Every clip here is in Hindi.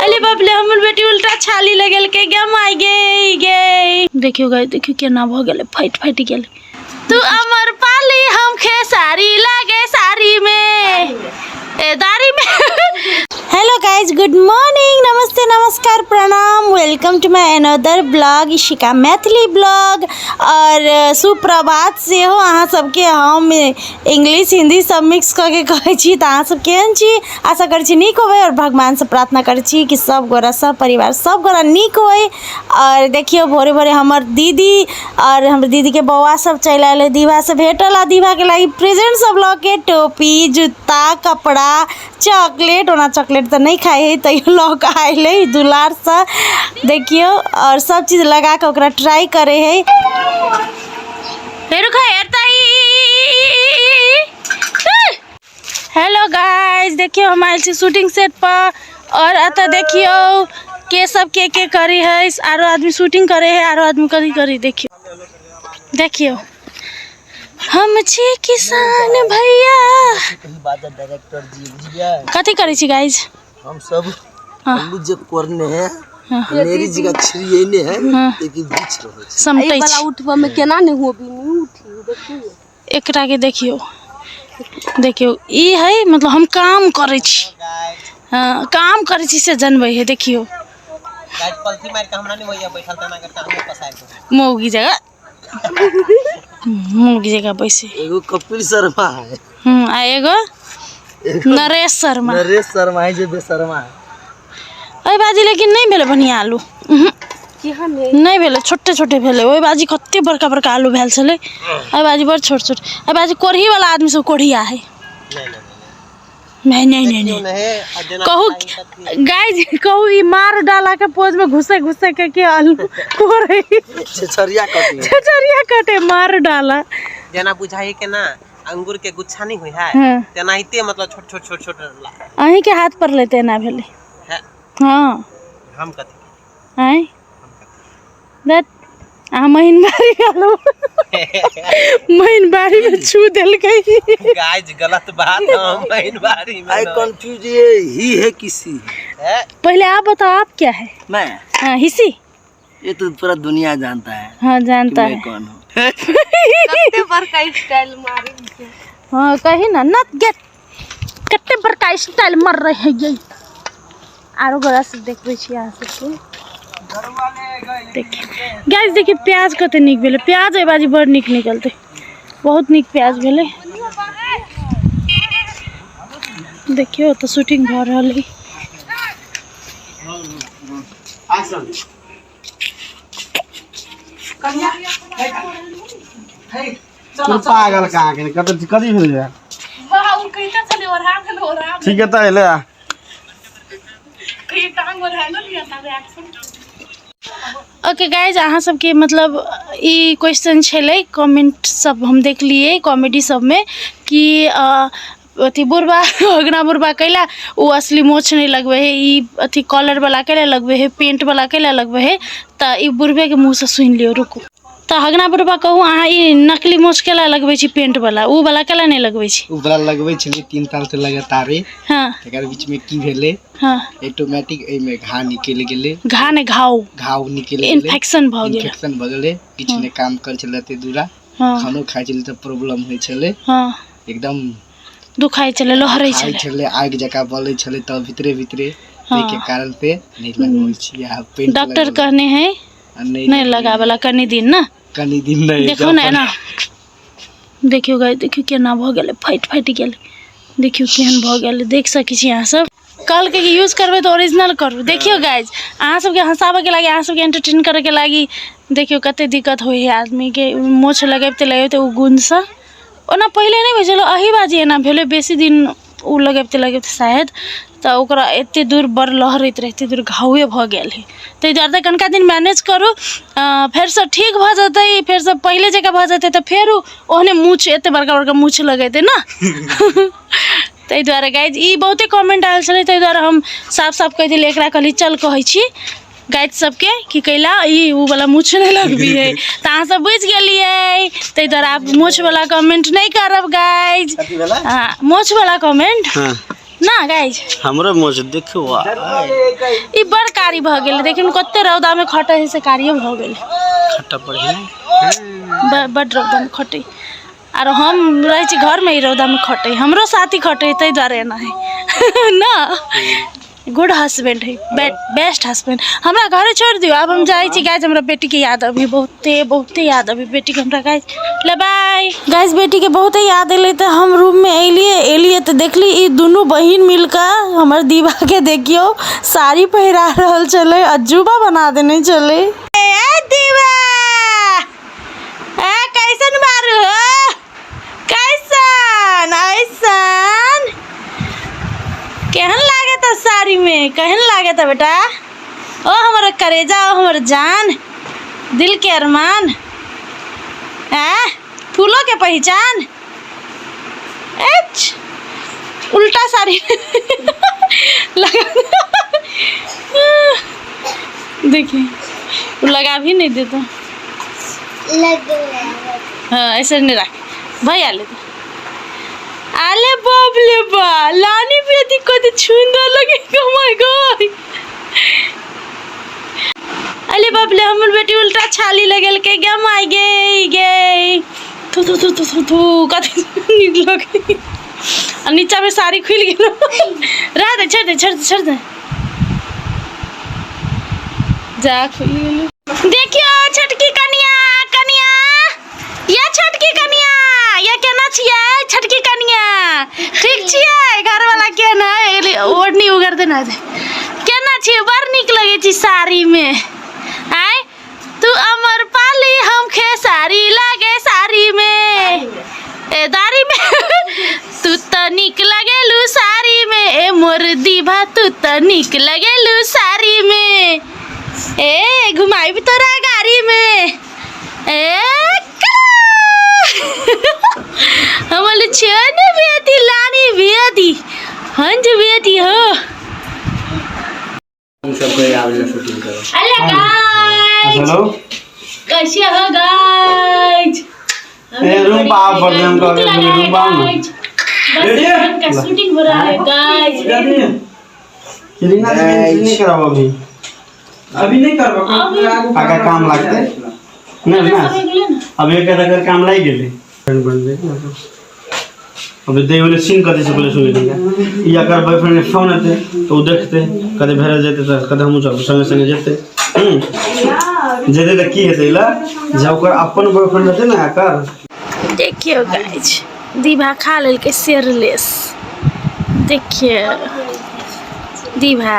अरे बाप रे हमर बेटी उल्टा छाली लगल के गम आ गई। देखियो गाइस देखियो केना भ गेले फाइट गेले। तू अमर पाली हम खेसारी लागे साड़ी में ए दारी में। हेलो गाइज गुड मॉर्निंग नमस्ते नमस्कार प्रणाम welcome to my another blog Ishika Maithili blog और सुप्रभात से हो अहाँ सबके हम इंग्लिश हिंदी सब मिक्स करके कहै छी त अहाँ सब केहन छी आशा करै छी नीक होबे और भगवान से प्रार्थना करै छी कि सब गोरा सब परिवार सब गोरा नीक होय। और देखियो भोरे भोरे हमर दीदी और हमर दीदी के बौआ सब चल आए दीवा से भेटल आ दीवा के लागि प्रेजेंट सब लऽ के टोपी जूता कपड़ा चॉकलेट ओना चॉकलेट तो नहीं खाए है तैयो लौक आए दुलार से देखियो और सब चीज लगा के ओकरा ट्राई करे है। हेलो गाइस देखियो हम आए छी शूटिंग सेट पर और अतः देखियो के सब के करी है आरो आदमी शूटिंग करे है आरो आदमी करी देखियो हम छी किसान भैया डायरेक्टर जी बुझिया कथि करै छी गाइस हम सब आलू जे कोरने है मेरी जगह छिरियने है लेकिन बिछ रहल छै समटै वाला उठबा में केना ने होबी नहीं उठी देखियो एकरा के देखियो ई है मतलब हम काम करे छी हां काम करे छी से जनबै है देखियो गाइस पलथी मार के हमरा नहीं होइया बैठल तना करता हम पसार मौगी जगह पैसे एगो कपिल शर्मा है आ एगो नरेश शर्मा है जे बेशर्मा है ओइ बाजी लेकिन नहीं भेले बढ़िया आलू केहन है नहीं भेले छोटे भेले ओइ बाजी कते बड़का आलू भेल छले ओइ बाजी बड़ छोट ओइ बाजी कोढ़ी वाला आदमी सब कोढ़िया है नहीं कहू गाइस कहू ई मार डाला के पोज में घुसे के आलू कोरे छछरिया कटे मार डाला जेना बुझाई के ना अंगूर के गुच्छा नहीं होय है तेनाइते मतलब छोट अही के हाथ पर लेते ना भेले है हां हम कथि हैं दैट आ महीन बारी में छू देल गई गाइस गलत बात है महीन बारी में आई कंफ्यूज ही है किसी है पहले आप बताओ आप क्या है मैं हां हिसी ये तो पूरा दुनिया जानता है हां जानता है कौन हो कते बड़का स्टाइल मारे हां कही ना नट गेट कते बड़का स्टाइल मार रहे हैं ये आरो गोरा से देखबै छी आ सबके गाइस देखिए प्याज कते निक भेले प्याज ए बाजी बड़ निक निकलते बहुत निक प्याज भेले देखियो तो शूटिंग भ रहल है तू पागल कहां के कथि भेल जा बाबू कहिता चले ओरा ठीक है त ले आ कहीं टांग ओरा न लिया था रिएक्शन। ओके गाइज अहाँ सबके मतलब ई क्वेश्चन छले कमेंट सब हम देख लिए कॉमेडी सब में कि अथी बुरबा अगना बुरबा कैला वो असली मोछ नहीं लगवे है ई अथी कॉलर वाला कैला लगवे है पेंट वाला कैला लगवे है त ई बुरबे के मुंह से सुन लियो रुको त हगना बुरबा कहू अहाँ ई नकली मोछ कैला लगवे छी पेंट वाला ऊ वाला कैला नहीं लगवे छी ऊ वाला लगवे छली 3 साल से लगातार हां एकर बीच में की भेले हां ऑटोमेटिक ए में घा निकल गेले घाव निकल गेले इन्फेक्शन भ गेले किछ ने काम कर चलते दूरा खानो खाइ चले त प्रॉब्लम होय छले हां एकदम दुखाई चले लहरै छले आग जका बोले छले त भीतरे के कारण पे नहीं लगबै छी आ पेंट डॉक्टर कहने हैं नहीं लगा वाला कनी दिन नहीं देखो ना देखियो गाइस देखियो केना भ गेले फाइट गेले देखियो केहन भ गेले देख सकै छी अहाँ सब कल के यूज करबे तो ओरिजिनल करू देखियो गाइस अहाँ सब के हंसाबे के लागि अहाँ सब के एंटरटेन करे के लागि देखियो कते दिक्कत होय है आदमी के मोछ लगाइते उ गुण से ओना पहले नहीं भेजलो अही बाजी एना भेले बेसी दिन उ लगाइते शायद त ओकरा एते दूर बड़ लहरैत रहते दूर घावे भ गेल है तै दुआरे कनका दिन मैनेज करू फिर से ठीक भ जतै फिर से पहले जगह भ जतै त फेर ओहने मूछ एते बड़का मूछ लगेते ना तै दुआरे गाइज ई बहुते कमेंट आयल छले तै दुआरे हम साफ कह दिले एकरा कहली चल कहै छी गाइड सबके कि कैला ई उ वाला मूछ नहीं लगबी है तो अहाँ सब बुझ गेलिए ताहि दुआरे आप मूछ वाला कमेंट नहीं करब गाइज। हाँ मूछ वाला कमेंट ना गाइज हमरा मोज देखो ई बड़ कारी भ गेल देखिन कते रौदा में खटे है से कारियो भ गेल खट्टा पड़े बड़ रौदा में खटे और हम रहे छी घर में ही रौदा में खटे हमरो साथी खटे ताहि दुआरे ना है ना गुड हस्बैंड है बेस्ट हस्बैंड। हमरा घरे छोड़ दियो अब हम जाए छी गाइज हमरा बेटी के याद अभी बहुते याद अभी बेटी के हमरा गाइज ले बाय गाइज बेटी के बहुते याद अले तो हम रूम में एलिए तो देखली ई दोनों बहिन मिलकर हमर दीवा के देखियो साड़ी पहिरा रहल चले अजूबा बना देने चले। ए दीवा ए कैसन मारू हो कैसन ऐसन केहन लागे था साड़ी में कहन लागे था बेटा ओ हमारा करेजा ओ हमारा जान दिल के अरमान है फूलों के पहचान एच उल्टा साड़ी लगा देखिए लगा भी नहीं देता हाँ ऐसे नहीं रख भाई आले तो आले बाबले बा लानी बेटी को तो छुंदा लगे ओ माय गॉड अले बाबले हमर बेटी उल्टा छाली लगल के गे माय गे थू कथि नीक लगे आ नीचा में साड़ी खुल गेल रह दे छोड़ दे जा खुल गेल देखियो छोटकी कनिया या छोटकी कनिया या केना छियै छोटकी कनिया ठीक छियै घर वाला केना ओढ़नी उगर देना दे केना छियै बड़ नीक लगे छी साड़ी में आय तू अमर पाली हम खेसारी लागे साड़ी में ए दाढ़ी में तू तो नीक लगेलू साड़ी में ए मोर दीवा तू तो नीक लगेलू साड़ी में ए घुमाई भी तोरा गाड़ी में ए हमारे छेने बेटी लानी बेटी हंज बेटी हो हम सब को आवेला शूटिंग करो। अरे गाइस हेलो कैसे हो गाइस ए रूम पा पर हम का रूम पा ना बस का शूटिंग हो रहा है गाइस किलिना नहीं कराओ अभी नहीं करबो आगे काम लागते नहीं ना अब एक अगर काम लाग गेले अबे दे वाले सीन कथि से पहले सुन लेंगे या कर बॉयफ्रेंड ने फोन आते तो देखते कदे भेर जेते तो कदे हम सब संगे संगे जेते जेते तो की हेते ला जब कर अपन बॉयफ्रेंड रहते ना कर देखियो गाइस दीवा खा लेल के शेरलेस देखिए दीवा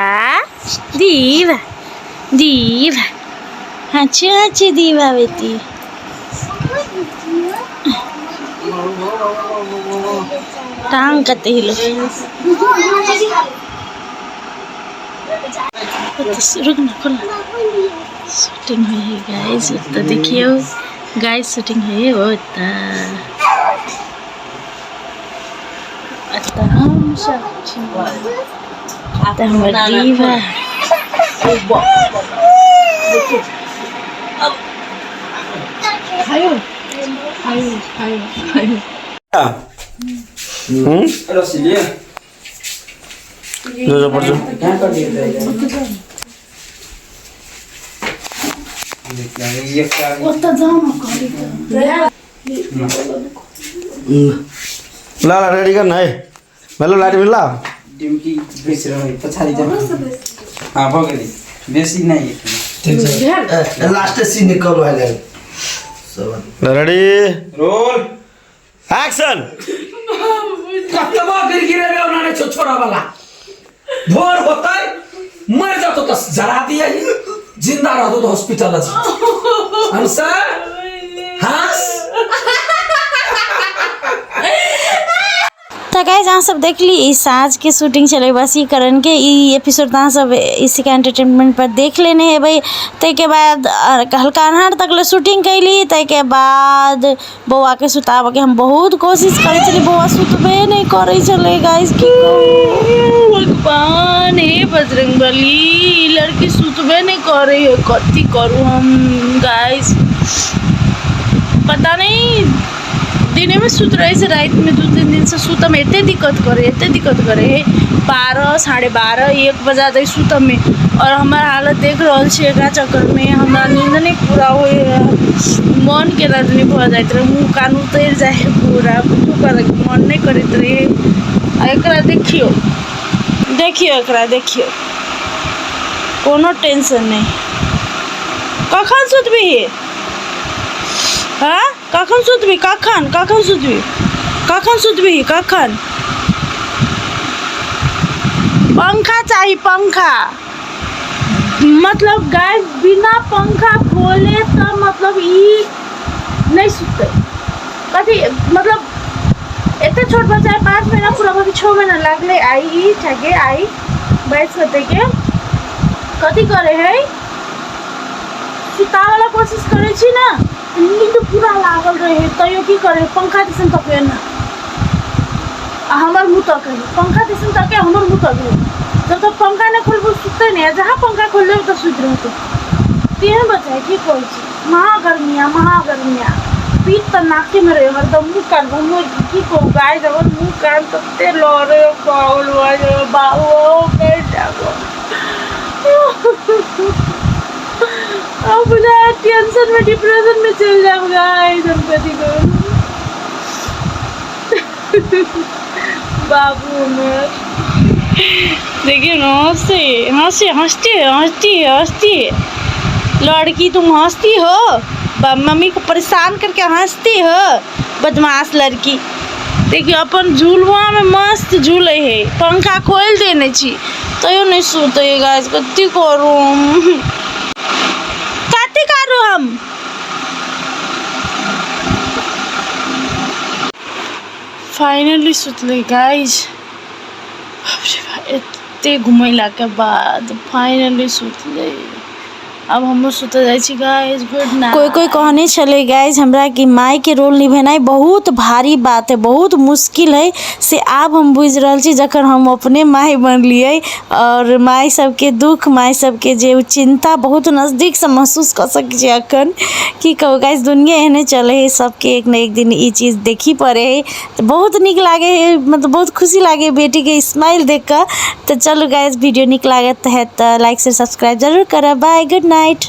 हाँ चाची दीवा बेटी टांग कते हिलो रुक ना खोल शूटिंग हुई है गाइस तो देखियो गाइस शूटिंग है होता हम सब आता हमारा दीवा खायो रसिलिए जो पड़ो क्या कर दिया ये क्या ओता जाओ ना ला रेडी करना है मेलो लाइट मिला डिमकी बेच रहा है पछाड़ी जा हां हो गई बेसी नहीं है लास्ट सीन निकल है सब रेडी रोल एक्शन कतबा गिर गिरे में उन्होंने छोरा वाला भोर होता है मर जातो तो जरा दिया ही जिंदा रहो तो हॉस्पिटल आंसर हंस तो तो गाइस अहाँ सब देख ली इस आज के शूटिंग चले वसीकरण के ई एपिसोड अहाँ सब इसी के एंटरटेनमेंट पर देख लेने है भाई। तै के बाद हल्का अन्हार तक ले शूटिंग कैली। तै के बाद बौआ के सुताब के हम बहुत कोशिश करे चली, बौआ सुतबे नहीं करे चले गाइस। की भगवान हे बजरंगबली, लड़की सुतबे नहीं करे है, कथी करूँ हम गाइस। पता नहीं दिन में सुत रहे से रात में 2-3 दिन से सुतम एते दिक्कत करे 12 साढ़े 12 1 बजा दे सुतम में। और हमारा हालत देख रहा छे का चक्कर में हमारा नींद नहीं पूरा हुए, मन के रजनी भऽ जाइत रहे, मुँह कान उतर जाए पूरा, कुछ करे मन नहीं करते रहे। एकरा देखियो एकरा देखियो, कोनो टेंशन नहीं। कखन सुतबी हाँ कखन सुतबी कखन पंखा चाहिए, पंखा मतलब गाइस बिना पंखा खोले तो मतलब ई नहीं सुते। कथी मतलब इतने छोट बच्चा है, 5 महीना पूरा अभी 6 महीना लागले आई ठगे आई बैठ सकते के कथी करे है सुता वाला कोशिश करे छी ना, नींद पूरा लागल रहे तैयो की करे पंखा दिसन तके ना हमर मुँह तक है, पंखा दिसन तके हमर मुँह तक है। जब तक पंखा नहीं खोलबो सुते नहीं, जहाँ पंखा खोल देबो तो सुत रहते। 3 बजे की कहै छी महागर्मिया पीठ तो नाके में रहे हरदम, मुँह कान की कहू गाय जब मुँह कान तते लड़े पागल बाबू बेटा अब बुझा टेंशन में डिप्रेशन में चल जाऊँ गाइस हम कथी करूँ। बाबू में देखिए ना हंसती है लड़की, तुम हंसती हो मम्मी को परेशान करके हंसती हो बदमाश लड़की। देखिए अपन झूलवा में मस्त झूले है, पंखा खोल देने छी तो नहीं सोते गाइस, कथी करूँ हम। फाइनली सुतले गाइस, एते घुमैला के बाद फाइनली सुतले। अब हम सुते जाए छी गाइस, गुड नाइट। कोई कहने चले गाइस हमरा कि माई के रोल निभेनाई बहुत भारी बात है, बहुत मुश्किल है से आब हम बुझ रहा छी जखन हम अपने माई बनलिए। और माई सबके दुख माई सबके जे चिंता बहुत नज़दीक से महसूस कर सक छी अखन। की कहू गाइस दुनिया एहने चले है, सबके एक न एक दिन ई चीज़ देखी पड़े है, तो बहुत निक लागे है, मतलब बहुत खुशी लागे बेटी के स्माइल देख कर। तो चलो गाइस वीडियो निक लागत है तो लाइक से सब्सक्राइब जरूर करा। Bye good night.